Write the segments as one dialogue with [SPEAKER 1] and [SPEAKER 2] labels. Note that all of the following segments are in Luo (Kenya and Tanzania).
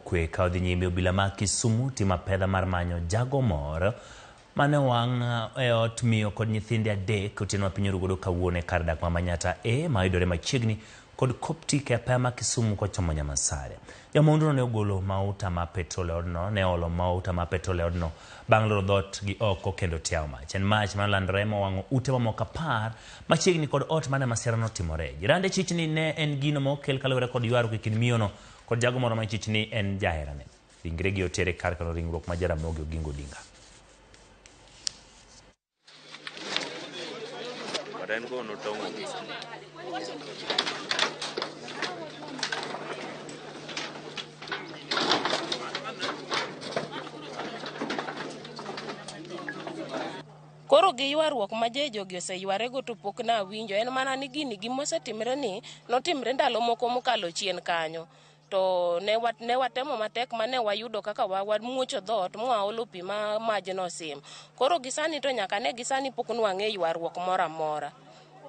[SPEAKER 1] kwe ka odhi nyime obila ma Kisumu timo pedha mar manyo jago moro mane owang' e ot miyo kod nyithinde adek otieno ma piny orugodo kawuono e kar dak ma Manyatta ma yudore machiegni kod Koptik e apaya ma Kisumu kochomo Nyamasare. Jamahunduno ne ogolo mauta ma petrol e odno, ne olo mauta ma petrol e odno bang' loro dhot gi oko kendo tiao mach. En mach malandore mowang'o ute mamoko 10 machiegni kod ot mane masirano timore. Jirande chich ni ne en gino mokel kaluwore kod ywaruok e kind miyono kod jago moro ma chich ni en jaherane. Ringregi otere kar kano ringruok ma Ramogi Oginga Odinga.
[SPEAKER 2] Koro gi ywaruok ma jogi oseywarego to pok na winjo en mana ni gini gimosetimre ni notimre ndalo moko mokalo chien kanyo to ne watemo matek mane wayudo kaka wamuocho dhot mwaolo pi ma majno sim. Koro gisani to nyaka ne gisani pok nwang'e ywaruok moro amora.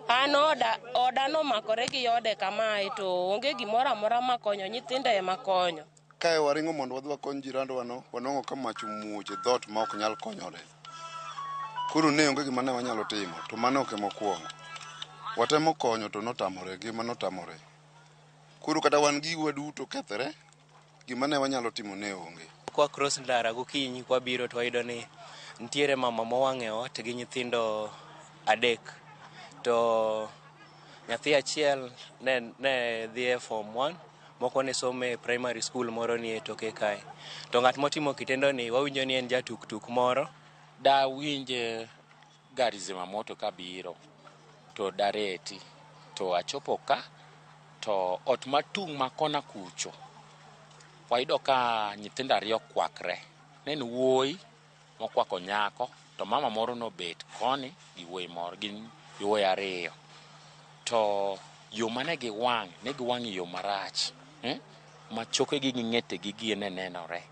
[SPEAKER 2] An oda no makore gi ode kamae to onge gimoro amora makonyo nyithindo ema konyo.
[SPEAKER 3] Kae waringo mondo wadhi wakony jirandwa no wanong'o ka mach omuoche dhot ma ok nyal konyore. Koro ne onge gima ne wanyalo timo to mano ok mokwongo. Watemo konyo to notamore gima notamore. Koro kata wan gi waduto kethre gima ne wanyalo timo ne onge.
[SPEAKER 4] Kwa cross ndara gokinyi kwa biro to wayudo ni ntiere mama mowang' e ot gi nyithindo adek. To nyathi achiel ne dhi e form 1 moko ne some primary school moro ni e toke kae. To ng'at motimo kitendo ni wawinjo ni en jatuk moro.
[SPEAKER 5] Da winje gari zimamoto kabiro to dareti to achopo ka to ot matung' makona kucho wayudo ka nyithindo ariyo okwakre. Nen wuoyi mokwako nyako to mama moro nobet koni gi wuoyi moro gin wuoyi ariyo. To yo mane giwang'e yo marach. Ma chokegi gi ng'etegi gi ne nenore.